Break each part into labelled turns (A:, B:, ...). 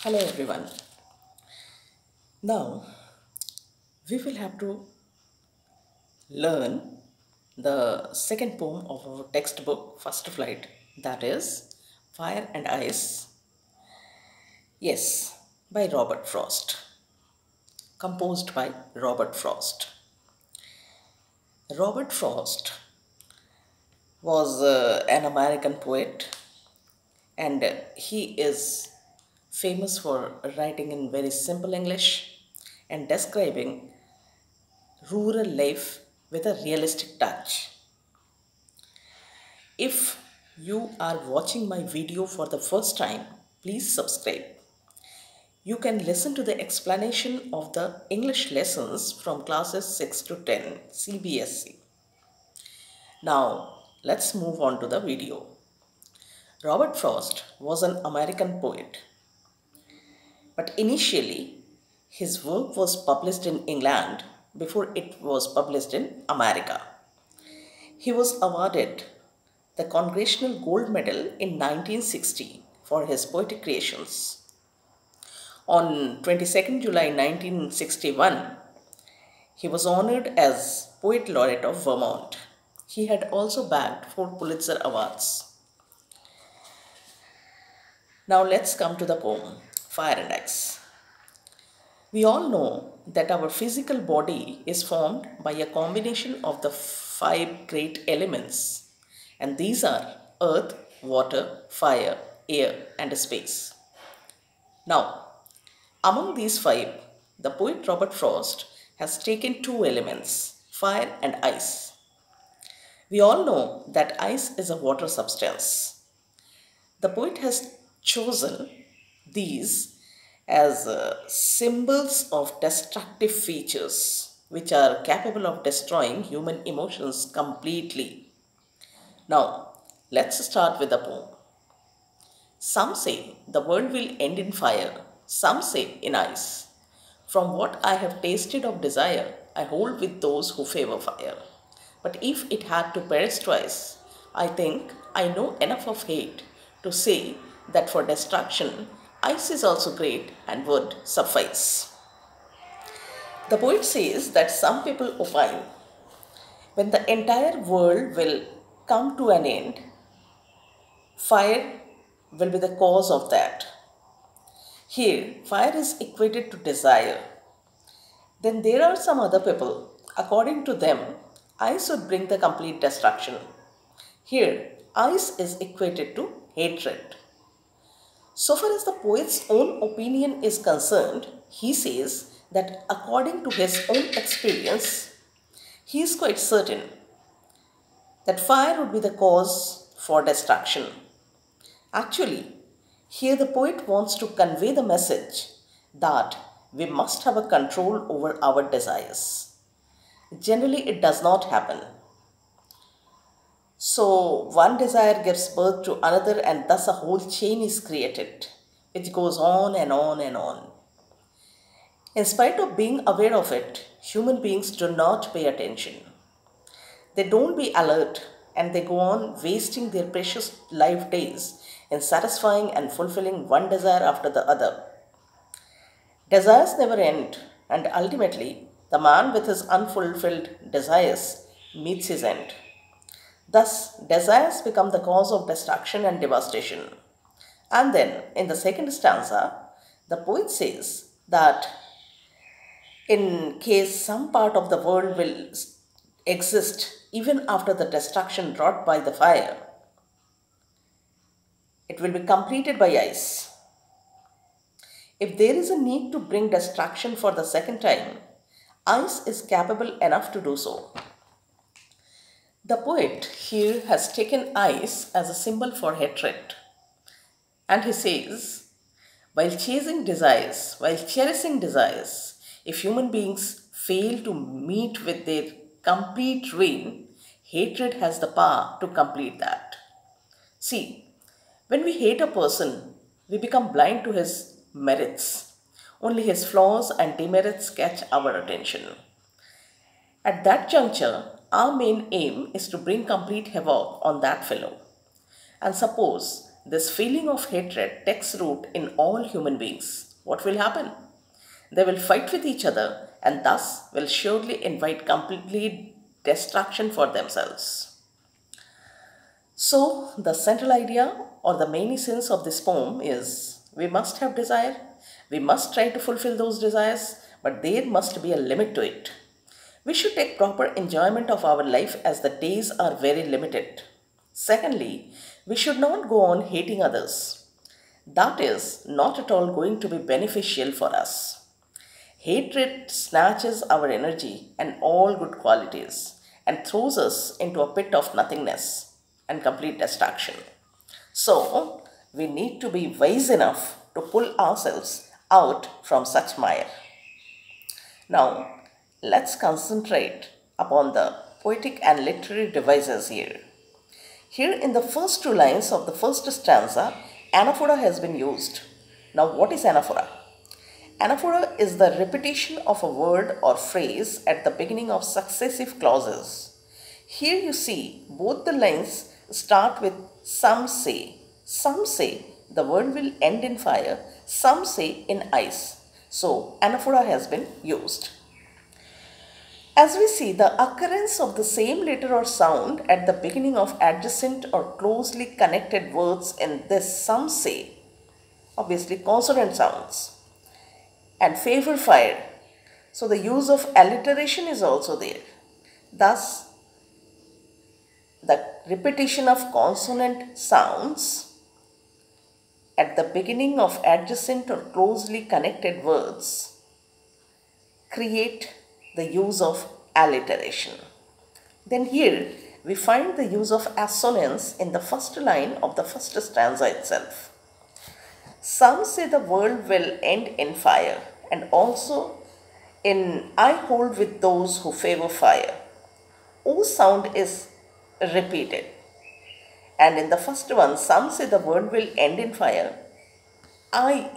A: Hello everyone. Now we will have to learn the second poem of our textbook First Flight, that is Fire and Ice. Yes, by Robert Frost. Composed by Robert Frost. Robert Frost was an American poet, and he is famous for writing in very simple English and describing rural life with a realistic touch. If you are watching my video for the first time, please subscribe. You can listen to the explanation of the English lessons from classes 6 to 10 CBSE. Now, let's move on to the video. Robert Frost was an American poet, but initially his work was published in England before it was published in America. He was awarded the Congressional Gold Medal in 1960 for his poetic creations. On 22nd July 1961, he was honored as Poet Laureate of Vermont. He had also bagged 4 Pulitzer Awards. Now let's come to the poem, Fire and Ice. We all know that our physical body is formed by a combination of the 5 great elements, and these are earth, water, fire, air, and space. Now, among these 5, the poet Robert Frost has taken 2 elements, fire and ice. We all know that ice is a water substance. The poet has chosen these as symbols of destructive features which are capable of destroying human emotions completely. Now, let's start with the poem. Some say the world will end in fire, some say in ice. From what I have tasted of desire, I hold with those who favor fire. But if it had to perish twice, I think I know enough of hate to say that for destruction, ice is also great and would suffice. The poet says that some people opine when the entire world will come to an end, fire will be the cause of that. Here, fire is equated to desire. Then there are some other people. According to them, ice would bring the complete destruction. Here, ice is equated to hatred. So far as the poet's own opinion is concerned, he says that according to his own experience, he is quite certain that fire would be the cause for destruction. Actually, here the poet wants to convey the message that we must have a control over our desires. Generally, it does not happen. So, one desire gives birth to another, and thus a whole chain is created, which goes on and on and on. In spite of being aware of it, human beings do not pay attention. They don't be alert, and they go on wasting their precious life days in satisfying and fulfilling one desire after the other. Desires never end, and ultimately, the man with his unfulfilled desires meets his end. Thus, desires become the cause of destruction and devastation. And then, in the second stanza, the poet says that in case some part of the world will exist even after the destruction wrought by the fire, it will be completed by ice. If there is a need to bring destruction for the second time, ice is capable enough to do so. The poet here has taken ice as a symbol for hatred. And he says, while chasing desires, while cherishing desires, if human beings fail to meet with their complete ruin, hatred has the power to complete that. See, when we hate a person, we become blind to his merits. Only his flaws and demerits catch our attention. At that juncture, our main aim is to bring complete havoc on that fellow. And suppose this feeling of hatred takes root in all human beings, what will happen? They will fight with each other and thus will surely invite complete destruction for themselves. So, the central idea or the main essence of this poem is we must have desire, we must try to fulfill those desires, but there must be a limit to it. We should take proper enjoyment of our life as the days are very limited. Secondly, we should not go on hating others. That is not at all going to be beneficial for us. Hatred snatches our energy and all good qualities and throws us into a pit of nothingness and complete destruction. So, we need to be wise enough to pull ourselves out from such mire. Now, let's concentrate upon the poetic and literary devices here. Here in the first two lines of the first stanza, anaphora has been used. Now, what is anaphora? Anaphora is the repetition of a word or phrase at the beginning of successive clauses. Here you see both the lines start with some say. Some say the word will end in fire, some say in ice. So, anaphora has been used. As we see, the occurrence of the same letter or sound at the beginning of adjacent or closely connected words in this some say, obviously consonant sounds, and favor fire. So the use of alliteration is also there. Thus, the repetition of consonant sounds at the beginning of adjacent or closely connected words create the use of alliteration. Then here we find the use of assonance in the first line of the first stanza itself. Some say the world will end in fire, and also in I hold with those who favor fire. O sound is repeated. And in the first one, some say the word will end in fire. I,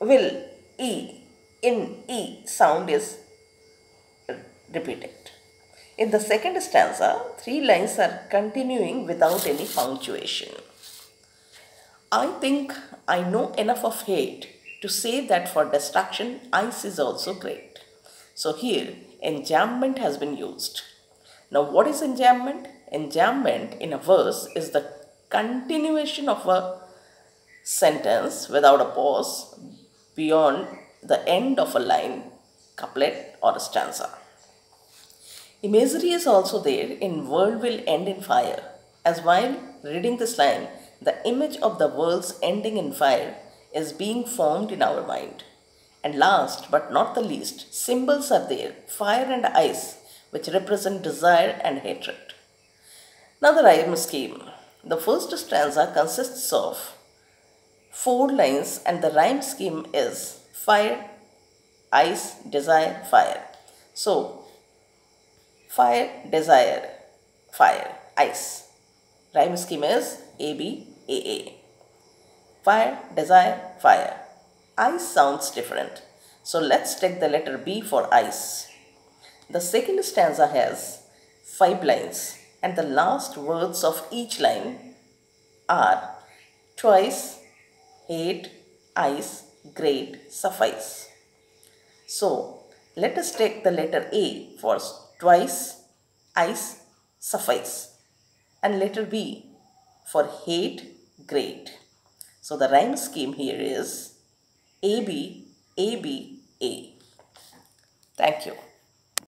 A: will, in E sound is repeated. In the second stanza, three lines are continuing without any punctuation. I think I know enough of hate to say that for destruction, ice is also great. So here, enjambment has been used. Now, what is enjambment? Enjambment in a verse is the continuation of a sentence without a pause beyond the end of a line, couplet, or a stanza. Imagery is also there in world will end in fire, as while reading this line, the image of the world's ending in fire is being formed in our mind. And last but not the least, symbols are there, fire and ice, which represent desire and hatred. Now the rhyme scheme. The first stanza consists of 4 lines and the rhyme scheme is fire, ice, desire, fire. So, fire, desire, fire, ice. Rhyme scheme is A, B, A, A. Fire, desire, fire. Ice sounds different. So let's take the letter B for ice. The second stanza has 5 lines and the last words of each line are twice, hate, ice, great, suffice. So let us take the letter A for twice, ice, suffice, and letter B for hate, great. So the rhyme scheme here is A, B, A, B, A. Thank you.